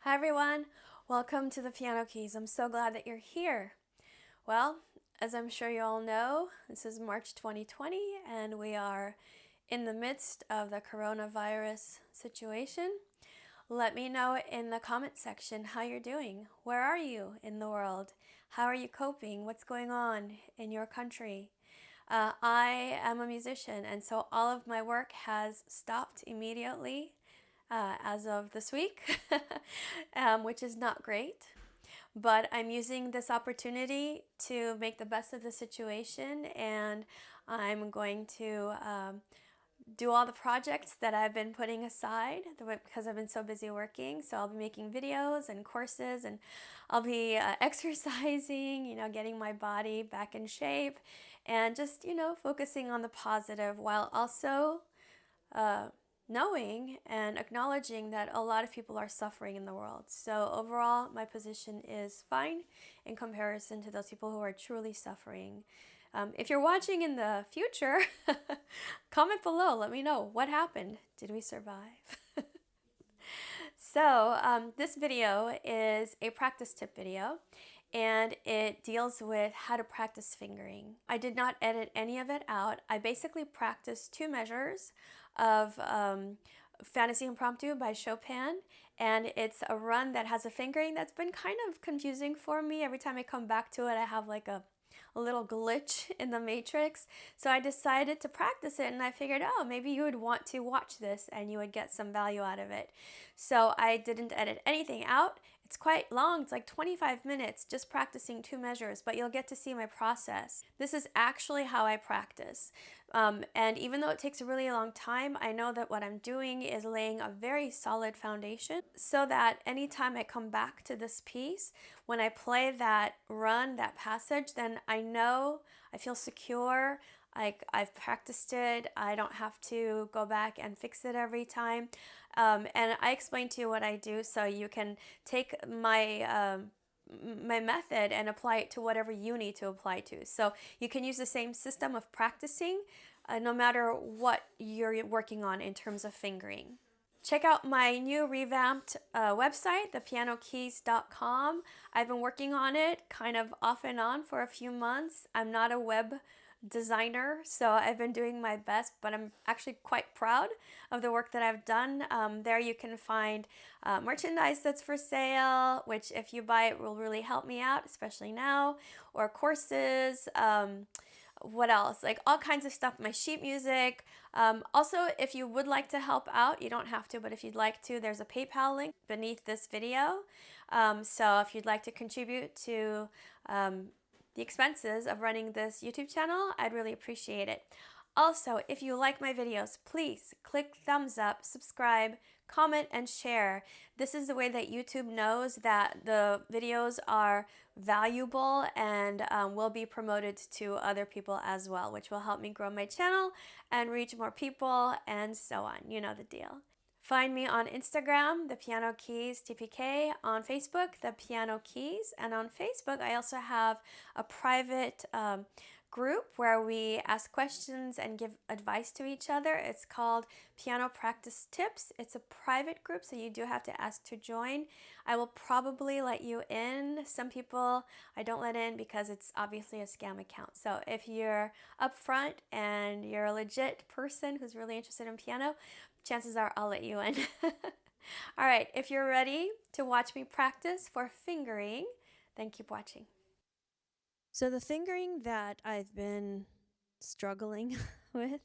Hi everyone, welcome to the Piano Keys. I'm so glad that you're here. Well, as I'm sure you all know, this is March 2020 and we are in the midst of the coronavirus situation. Let me know in the comment section how you're doing. Where are you in the world? How are you coping? What's going on in your country? I am a musician, and so all of my work has stopped immediately as of this week, which is not great. But I'm using this opportunity to make the best of the situation, and I'm going to do all the projects that I've been putting aside because I've been so busy working. So I'll be making videos and courses, and I'll be exercising, getting my body back in shape, and just, focusing on the positive while also knowing and acknowledging that a lot of people are suffering in the world. So overall, my position is fine in comparison to those people who are truly suffering. If you're watching in the future, comment below. Let me know what happened. Did we survive? So this video is a practice tip video, and it deals with how to practice fingering. I did not edit any of it out. I basically practiced two measures of Fantaisie Impromptu by Chopin, and it's a run that has a fingering that's been kind of confusing for me. Every time I come back to it, I have like a little glitch in the matrix. So I decided to practice it, and I figured, oh, maybe you would want to watch this and you would get some value out of it. So I didn't edit anything out. It's quite long. It's like 25 minutes just practicing two measures, but you'll get to see my process. This is actually how I practice. And even though it takes a really long time, I know that what I'm doing is laying a very solid foundation so that anytime I come back to this piece, when I play that run, that passage, then I know, I feel secure, I've practiced it, I don't have to go back and fix it every time. And I explain to you what I do so you can take my my method and apply it to whatever you need to apply to. So you can use the same system of practicing no matter what you're working on in terms of fingering. Check out my new revamped website, thepianokeys.com. I've been working on it kind of off and on for a few months. I'm not a web designer, so I've been doing my best, but I'm actually quite proud of the work that I've done. There you can find merchandise that's for sale, which if you buy it will really help me out, especially now, or courses. What else? Like all kinds of stuff, my sheet music. Also, if you would like to help out, you don't have to, but if you'd like to, there's a PayPal link beneath this video. So if you'd like to contribute to the expenses of running this YouTube channel, I'd really appreciate it. Also, if you like my videos, please click thumbs up, subscribe, comment, and share. This is the way that YouTube knows that the videos are valuable and will be promoted to other people as well, which will help me grow my channel and reach more people and so on. You know the deal. Find me on Instagram, The Piano Keys TPK, on Facebook, The Piano Keys, and on Facebook I also have a private group where we ask questions and give advice to each other. It's called Piano Practice Tips. It's a private group, so you do have to ask to join. I will probably let you in. Some people I don't let in because it's obviously a scam account. So if you're upfront and you're a legit person who's really interested in piano, chances are I'll let you in. All right, if you're ready to watch me practice for fingering, then keep watching. So the fingering that I've been struggling with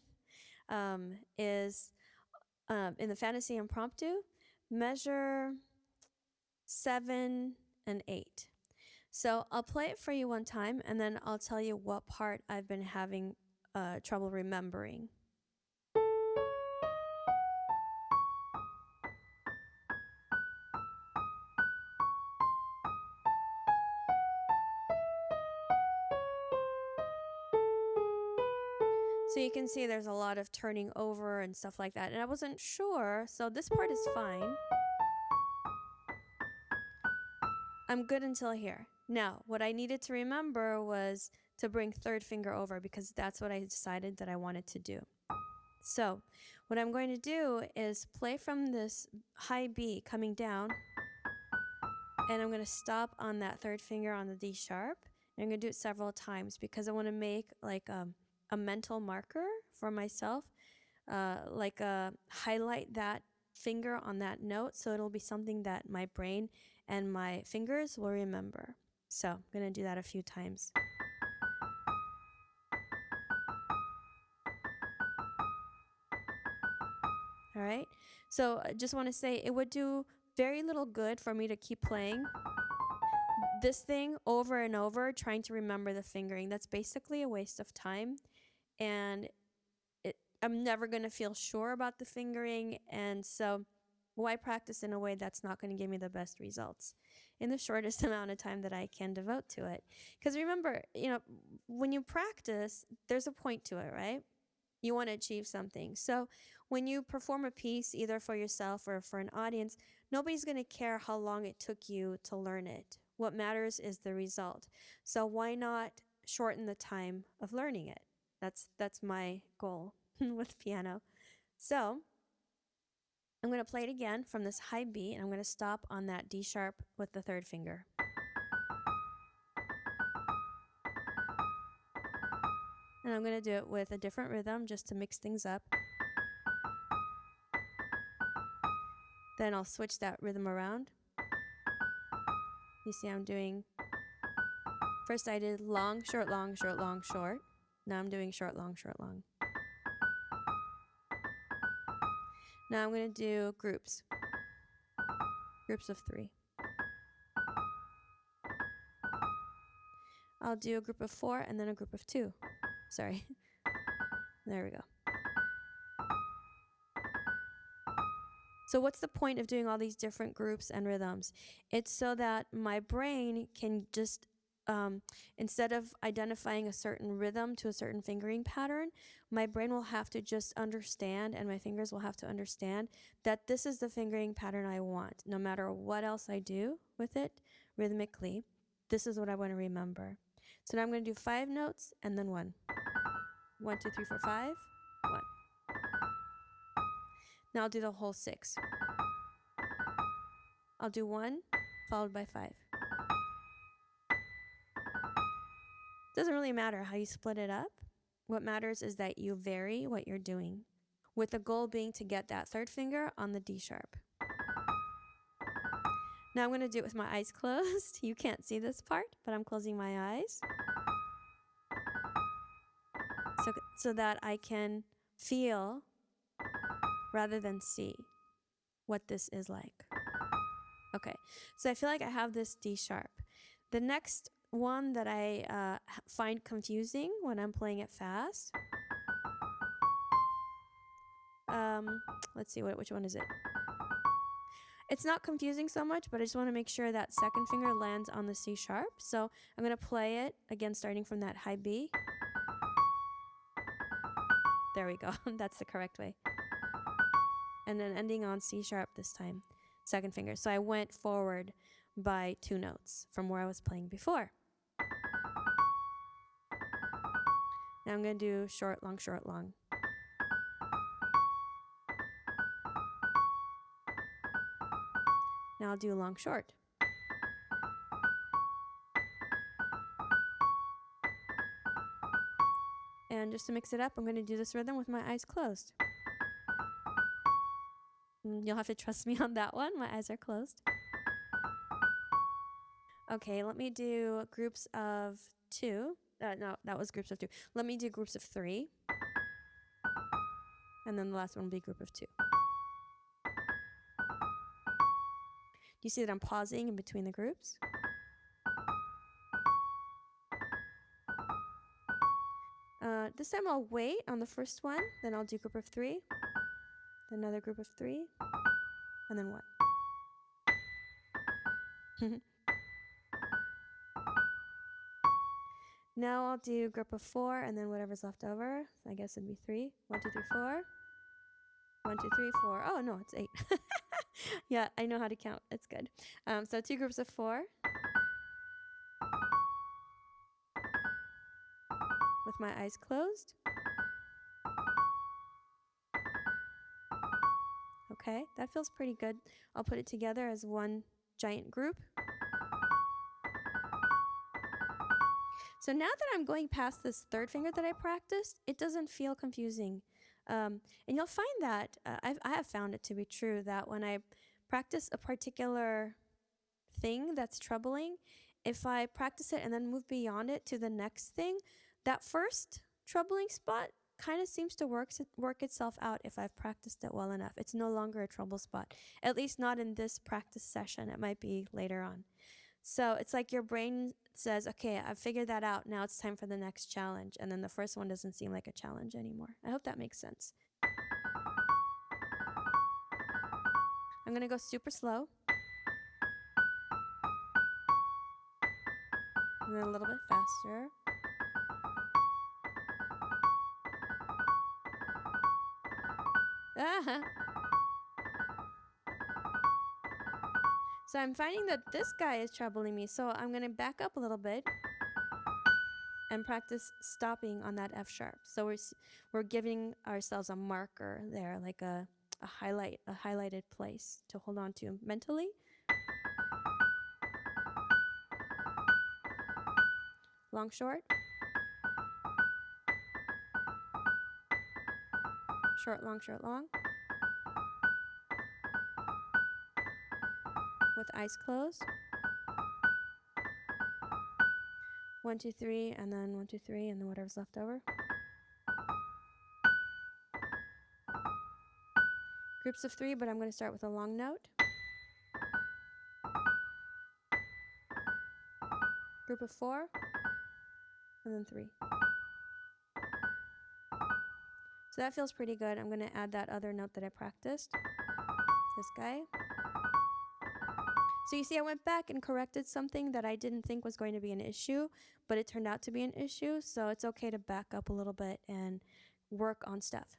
is in the Fantaisie Impromptu, measure 7 and 8. So I'll play it for you one time, and then I'll tell you what part I've been having trouble remembering. So you can see there's a lot of turning over and stuff like that. And I wasn't sure, so this part is fine. I'm good until here. Now, what I needed to remember was to bring third finger over because that's what I decided that I wanted to do. So what I'm going to do is play from this high B coming down And I'm going to stop on that third finger on the D sharp. And I'm going to do it several times because I want to make like a mental marker for myself, highlight that finger on that note, so it'll be something that my brain and my fingers will remember. So I'm going to do that a few times. All right, so I just want to say it would do very little good for me to keep playing this thing over and over, trying to remember the fingering. That's basically a waste of time, and I'm never going to feel sure about the fingering, and so why practice in a way that's not going to give me the best results in the shortest amount of time that I can devote to it? Because remember, when you practice, there's a point to it, right? You want to achieve something. So when you perform a piece, either for yourself or for an audience, nobody's going to care how long it took you to learn it. What matters is the result. So why not shorten the time of learning it? That's my goal with piano. So I'm going to play it again from this high B, and I'm going to stop on that D sharp with the third finger. And I'm going to do it with a different rhythm just to mix things up. Then I'll switch that rhythm around. You see I'm doing, first I did long, short, long, short, long, short. Now I'm doing short, long, short, long. Now I'm going to do groups of 3. I'll do a group of 4 and then a group of 2. Sorry. There we go. So what's the point of doing all these different groups and rhythms? It's so that my brain can just, instead of identifying a certain rhythm to a certain fingering pattern, my brain will have to just understand, and my fingers will have to understand that this is the fingering pattern I want. No matter what else I do with it rhythmically, this is what I want to remember. So now I'm going to do 5 notes and then 1. 1, 2, 3, 4, 5, 1. Now I'll do the whole 6. I'll do 1 followed by 5. Doesn't really matter how you split it up. What matters is that you vary what you're doing, with the goal being to get that third finger on the D sharp. Now I'm going to do it with my eyes closed. You can't see this part, but I'm closing my eyes so that I can feel rather than see what this is like. Okay, so I feel like I have this D sharp. The next one that I find confusing when I'm playing it fast, let's see, which one is it? It's not confusing so much, but I just want to make sure that second finger lands on the C sharp. So I'm going to play it again, starting from that high B. There we go. That's the correct way. And then ending on C sharp this time, second finger. So I went forward by 2 notes from where I was playing before. Now I'm going to do short, long, short, long. Now I'll do long, short. And just to mix it up, I'm going to do this rhythm with my eyes closed. You'll have to trust me on that one. My eyes are closed. Okay, let me do groups of 2. No, that was groups of 2. Let me do groups of 3. And then the last one will be group of 2. Do you see that I'm pausing in between the groups? This time I'll wait on the first one, then I'll do group of 3, then another group of 3, and then 1. Now I'll do group of 4 and then whatever's left over. So I guess it'd be 3. 1, 2, 3, 4. 1, 2, 3, 4. Oh no, it's 8. Yeah, I know how to count. It's good. So 2 groups of 4. With my eyes closed. Okay, that feels pretty good. I'll put it together as one giant group. So now that I'm going past this third finger that I practiced, it doesn't feel confusing. And you'll find that, I have found it to be true, that when I practice a particular thing that's troubling, if I practice it and then move beyond it to the next thing, that first troubling spot kind of seems to work itself out if I've practiced it well enough. It's no longer a trouble spot, at least not in this practice session. It might be later on. So it's like your brain says, okay, I've figured that out. Now it's time for the next challenge. And then the first one doesn't seem like a challenge anymore. I hope that makes sense. I'm going to go super slow. And then a little bit faster. So I'm finding that this guy is troubling me. So I'm going to back up a little bit and practice stopping on that F sharp. So we're giving ourselves a marker there, like a highlighted place to hold on to mentally. Long, short. Short, long, short, long. With eyes closed. 1, 2, 3, and then 1, 2, 3, and then whatever's left over. Groups of 3, but I'm going to start with a long note. Group of 4, and then 3. So that feels pretty good. I'm going to add that other note that I practiced. This guy. So you see, I went back and corrected something that I didn't think was going to be an issue, but it turned out to be an issue. So it's okay to back up a little bit and work on stuff.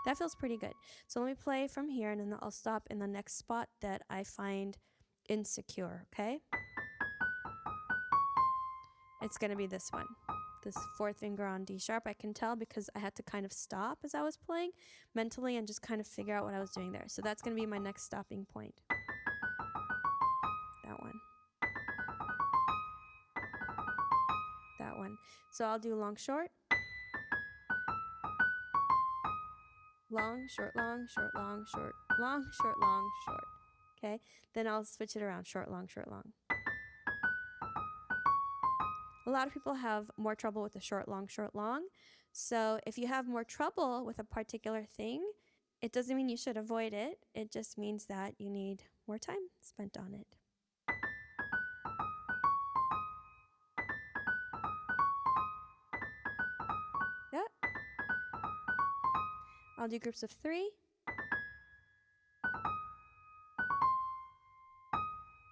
That feels pretty good. So let me play from here, and then I'll stop in the next spot that I find insecure, okay? It's going to be this one. This fourth finger on D sharp. I can tell because I had to kind of stop as I was playing mentally and just kind of figure out what I was doing there. So that's going to be my next stopping point. That one. That one. So I'll do long, short. Long, short, long, short, long, short, long, short, long, short. Okay? Then I'll switch it around. Short, long, short, long. A lot of people have more trouble with the short, long, short, long. So if you have more trouble with a particular thing, it doesn't mean you should avoid it. It just means that you need more time spent on it. Yeah. I'll do groups of 3.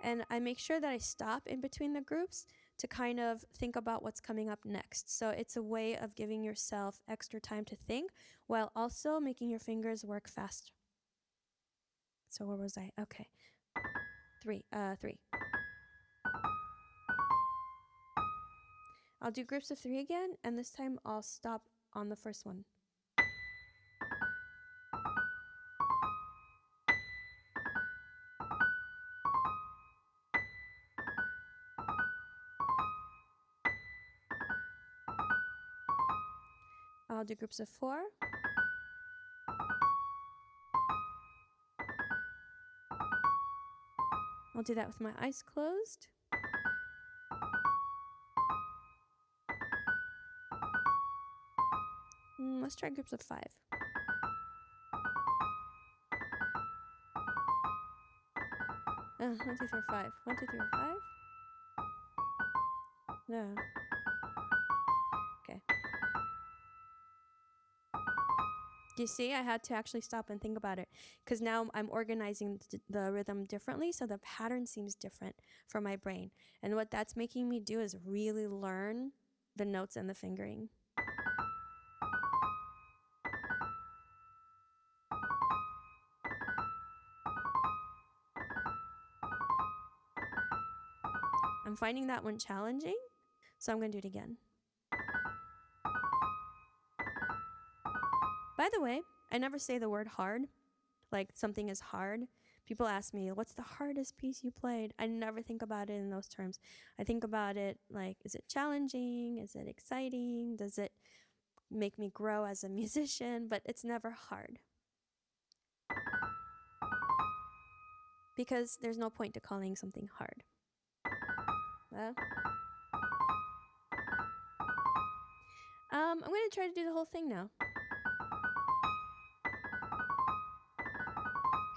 And I make sure that I stop in between the groups to kind of think about what's coming up next. So it's a way of giving yourself extra time to think while also making your fingers work fast. So where was I? Okay. 3. I'll do groups of 3 again, and this time I'll stop on the first one. I'll do groups of 4. I'll do that with my eyes closed. Let's try groups of 5. 1, 2, 3, 5. 1, 2, 3, 5. No. Okay. You see, I had to actually stop and think about it because now I'm organizing the rhythm differently, so the pattern seems different for my brain. And what that's making me do is really learn the notes and the fingering. I'm finding that one challenging, so I'm going to do it again. By the way, I never say the word hard, like something is hard. People ask me, what's the hardest piece you played? I never think about it in those terms. I think about it like, is it challenging? Is it exciting? Does it make me grow as a musician? But it's never hard. Because there's no point to calling something hard. I'm going to try to do the whole thing now.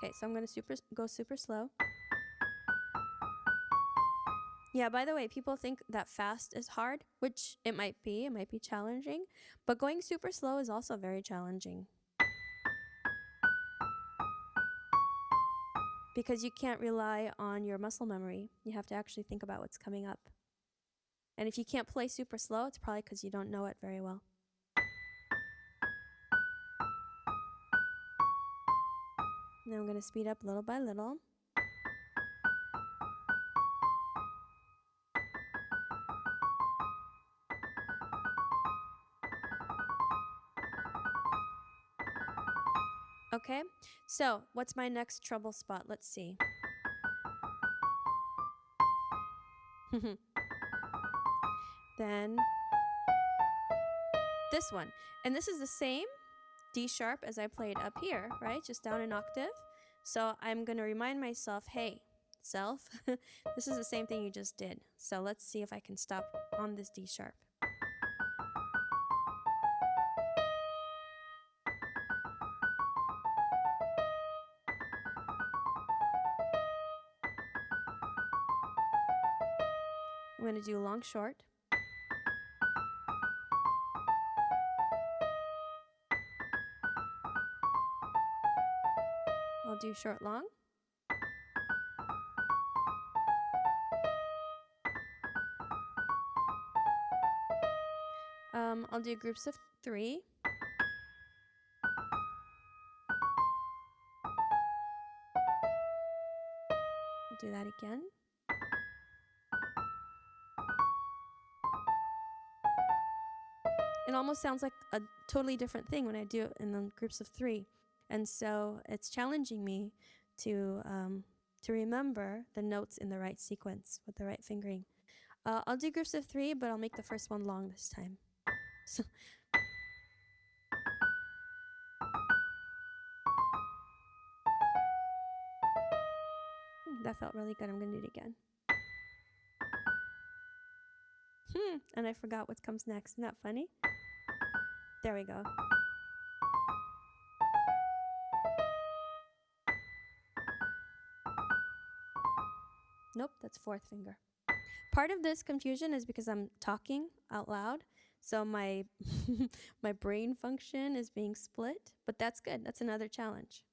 Okay, so I'm going to go super slow. Yeah, by the way, people think that fast is hard, which it might be challenging, but going super slow is also very challenging. Because you can't rely on your muscle memory. You have to actually think about what's coming up. And if you can't play super slow, it's probably because you don't know it very well. Now I'm going to speed up little by little. Okay, so what's my next treble spot? Let's see. Then this one. And this is the same D sharp as I played up here, right? Just down an octave. So I'm going to remind myself, hey, self, this is the same thing you just did. So let's see if I can stop on this D sharp. I'm going to do long short. I'll do short long. I'll do groups of 3. I'll do that again. It almost sounds like a totally different thing when I do it in the groups of 3. And so it's challenging me to remember the notes in the right sequence with the right fingering. I'll do groups of 3, but I'll make the first one long this time. So that felt really good. I'm going to do it again. And I forgot what comes next. Isn't that funny? There we go. Nope, that's 4th finger. Part of this confusion is because I'm talking out loud, so my my brain function is being split, but that's good. That's another challenge.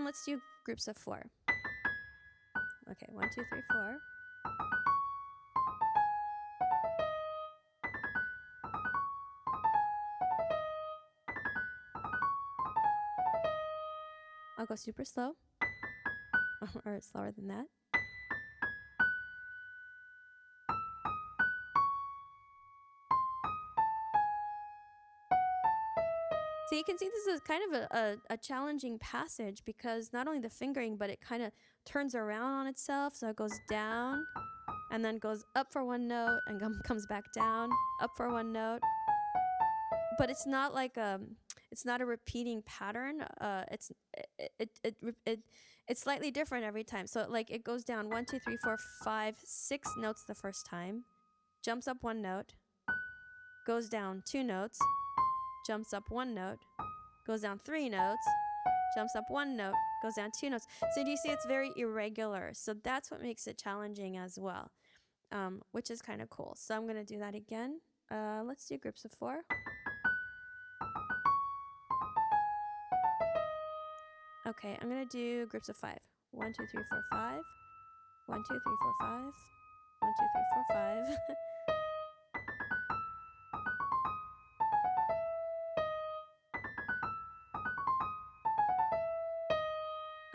Let's do groups of 4. Okay, 1, 2, 3, 4. I'll go super slow, or slower than that. So you can see this is kind of a challenging passage because not only the fingering, but it kind of turns around on itself. So it goes down and then goes up for one note and comes back down, up for one note. But it's not like it's not a repeating pattern. It's slightly different every time. So like it goes down 1, 2, 3, 4, 5, 6 notes the first time, jumps up one note, goes down 2 notes, jumps up 1 note, goes down 3 notes, jumps up 1 note, goes down 2 notes. So do you see it's very irregular? So that's what makes it challenging as well, which is kind of cool. So I'm going to do that again. Let's do groups of 4. Okay, I'm going to do groups of 5. 1, 2, 3, 4, 5. 1, 2, 3, 4, 5. 1, 2, 3, 4, 5.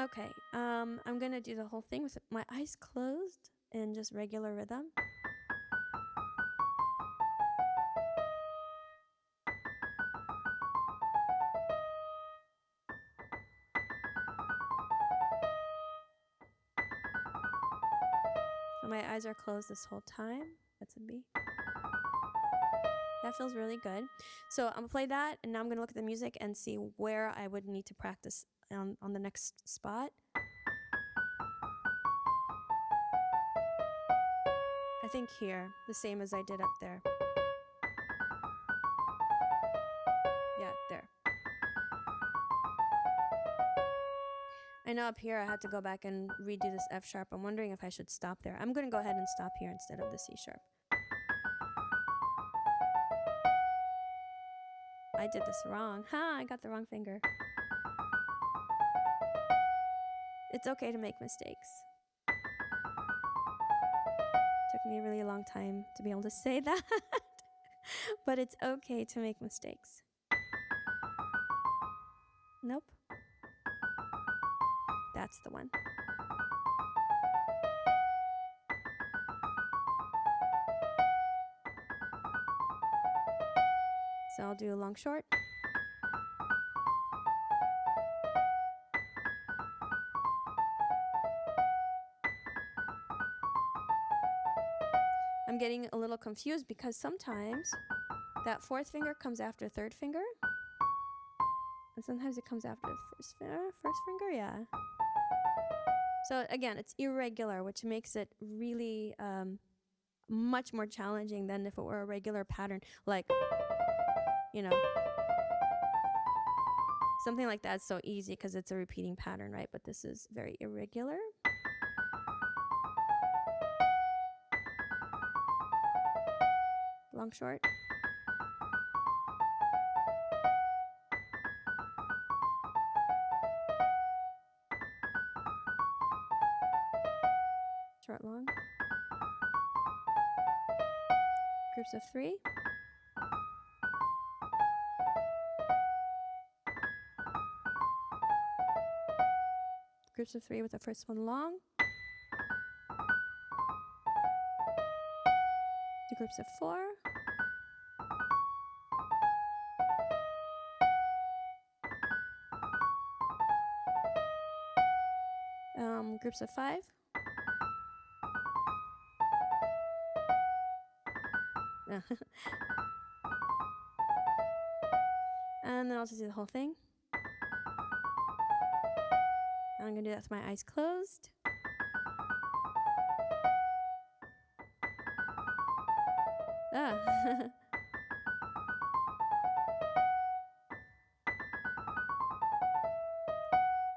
Okay, I'm gonna do the whole thing with my eyes closed and just regular rhythm. my eyes are closed this whole time. That's a B. That feels really good. So I'm gonna play that, and now I'm gonna look at the music and see where I would need to practice on the next spot. I think here, the same as I did up there. Yeah, there. I know up here I had to go back and redo this F sharp. I'm wondering if I should stop there. I'm gonna go ahead and stop here instead of the C sharp. I did this wrong. Ha, I got the wrong finger. It's okay to make mistakes. Took me a really long time to be able to say that. But it's okay to make mistakes. Nope. That's the one. So I'll do a long short. I'm getting a little confused because sometimes that fourth finger comes after third finger. And sometimes it comes after the first finger, yeah. So again, it's irregular, which makes it really much more challenging than if it were a regular pattern. Like, you know, something like that's so easy because it's a repeating pattern, right? But this is very irregular. Long, short. Short, long. Groups of 3. Groups of 3 with the first one long. Do groups of 4. Groups of 5. And then I'll just do the whole thing. And I'm going to do that with my eyes closed.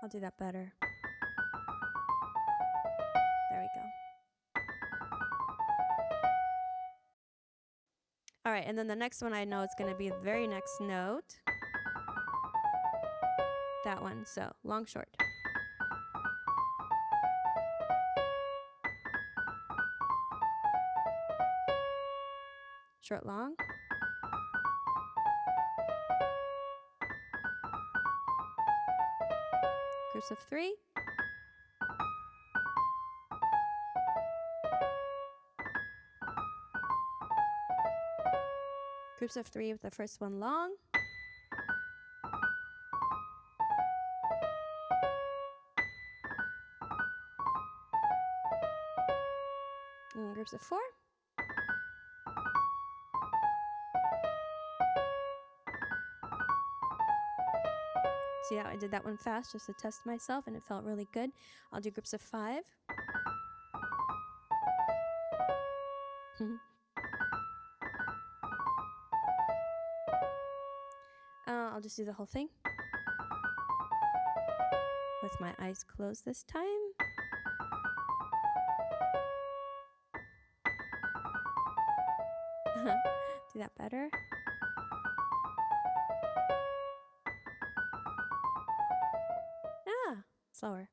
I'll do that better. There we go. All right, and then the next one I know it's going to be the very next note. That one, so long, short. Short, long. Groups of 3. Groups of 3 with the first one long. And groups of 4. See how I did that one fast just to test myself and it felt really good. I'll do groups of 5. I'll just do the whole thing with my eyes closed this time. Do that better. Slower.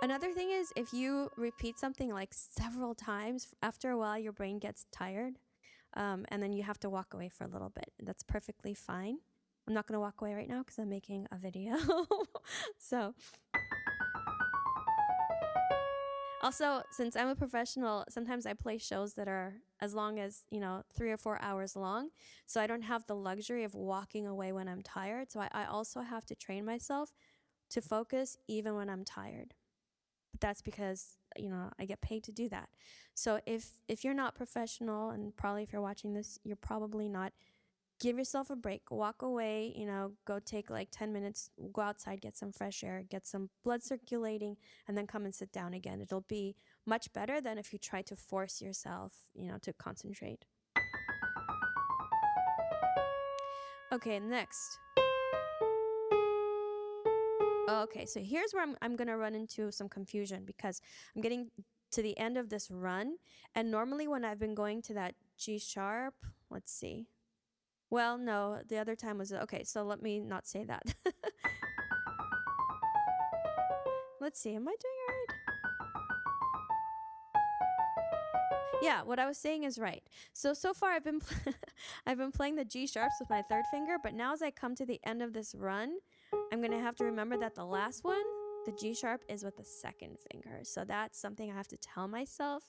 Another thing is if you repeat something like several times, after a while your brain gets tired, and then you have to walk away for a little bit. That's perfectly fine. I'm not going to walk away right now because I'm making a video. So also, since I'm a professional, sometimes I play shows that are as long as, 3 or 4 hours long. So I don't have the luxury of walking away when I'm tired. So I also have to train myself to focus even when I'm tired. but that's because, you know, I get paid to do that. So if you're not professional, and probably if you're watching this, you're probably not, give yourself a break, walk away, you know, go take like 10 minutes, go outside, get some fresh air, get some blood circulating, and then come and sit down again. It'll be much better than if you try to force yourself, you know, to concentrate. Okay, next. Okay, so here's where I'm going to run into some confusion, because I'm getting to the end of this run, and normally when I've been going to that G sharp, let's see. Well, no, the other time was, okay, so let me not say that. Let's see, am I doing all right? Yeah, what I was saying is right. So far I've been I've been playing the G sharps with my third finger, but now as I come to the end of this run, I'm going to have to remember that the last one, the G sharp, is with the second finger. So that's something I have to tell myself,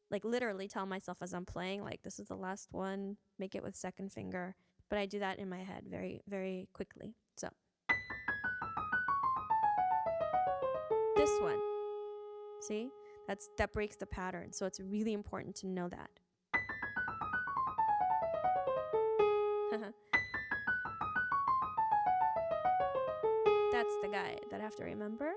like literally tell myself as I'm playing, like this is the last one, make it with second finger. But I do that in my head very, very quickly. So this one, see, that breaks the pattern. So it's really important to know that. That's the guy that I have to remember.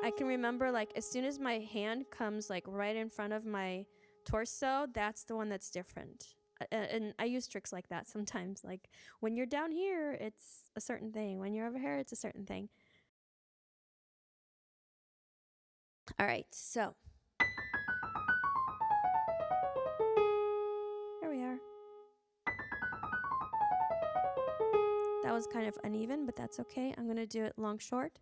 I can remember, like, as soon as my hand comes like right in front of my torso, that's the one that's different. And I use tricks like that sometimes. Like when you're down here, it's a certain thing. When you're over here, it's a certain thing. All right, so here we are. That was kind of uneven, but that's okay. I'm going to do it long, short.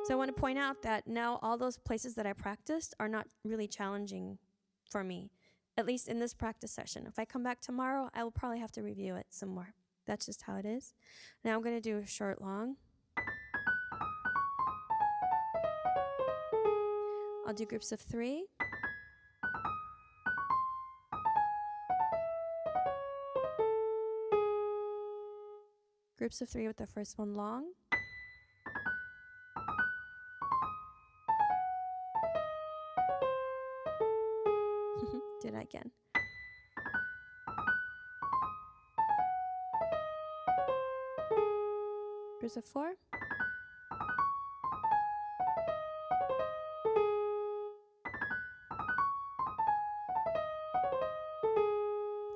So I want to point out that now all those places that I practiced are not really challenging for me, at least in this practice session. If I come back tomorrow, I will probably have to review it some more. That's just how it is. Now I'm going to do a short, long. I'll do groups of 3. Groups of 3 with the first one long. Do that again. Groups of 4.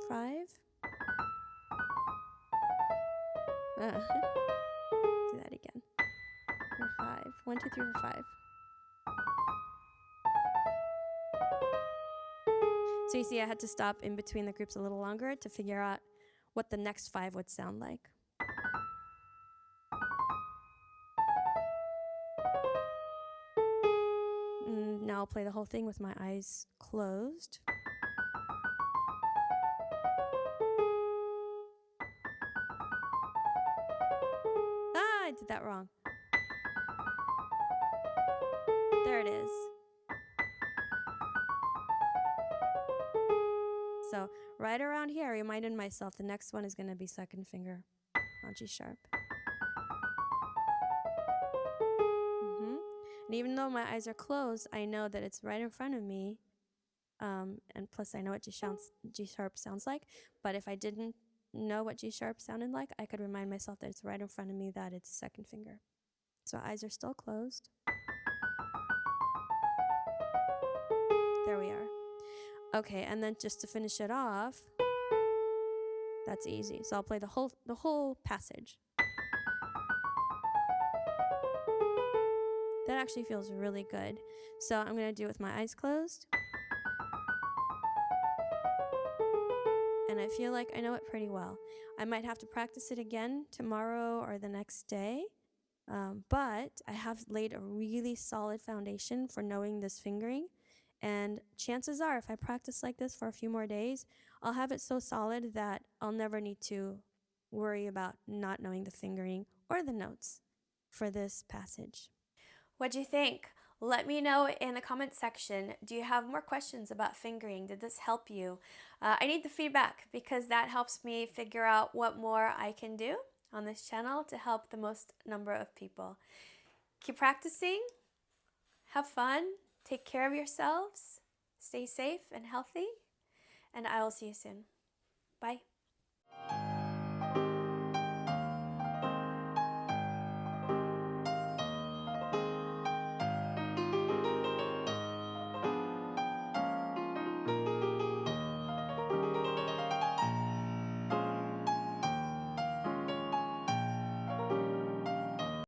Five. Do that again. For 5. 1, 2, 3, 4, 5. So you see, I had to stop in between the groups a little longer to figure out what the next 5 would sound like. Now I'll play the whole thing with my eyes closed. Ah, I did that wrong. There it is. So right around here, I reminded myself the next one is going to be second finger on G sharp. And even though my eyes are closed, I know that it's right in front of me. And plus I know what G sharp sounds like. But if I didn't know what G sharp sounded like, I could remind myself that it's right in front of me, that it's second finger. So eyes are still closed. There we are. Okay, and then just to finish it off, that's easy. So I'll play the whole passage. That actually feels really good. So I'm going to do it with my eyes closed. And I feel like I know it pretty well. I might have to practice it again tomorrow or the next day. But I have laid a really solid foundation for knowing this fingering. And chances are, if I practice like this for a few more days, I'll have it so solid that I'll never need to worry about not knowing the fingering or the notes for this passage. What'd you think? Let me know in the comment section, do you have more questions about fingering? Did this help you? I need the feedback because that helps me figure out what more I can do on this channel to help the most number of people. Keep practicing, have fun, take care of yourselves, stay safe and healthy, and I will see you soon. Bye.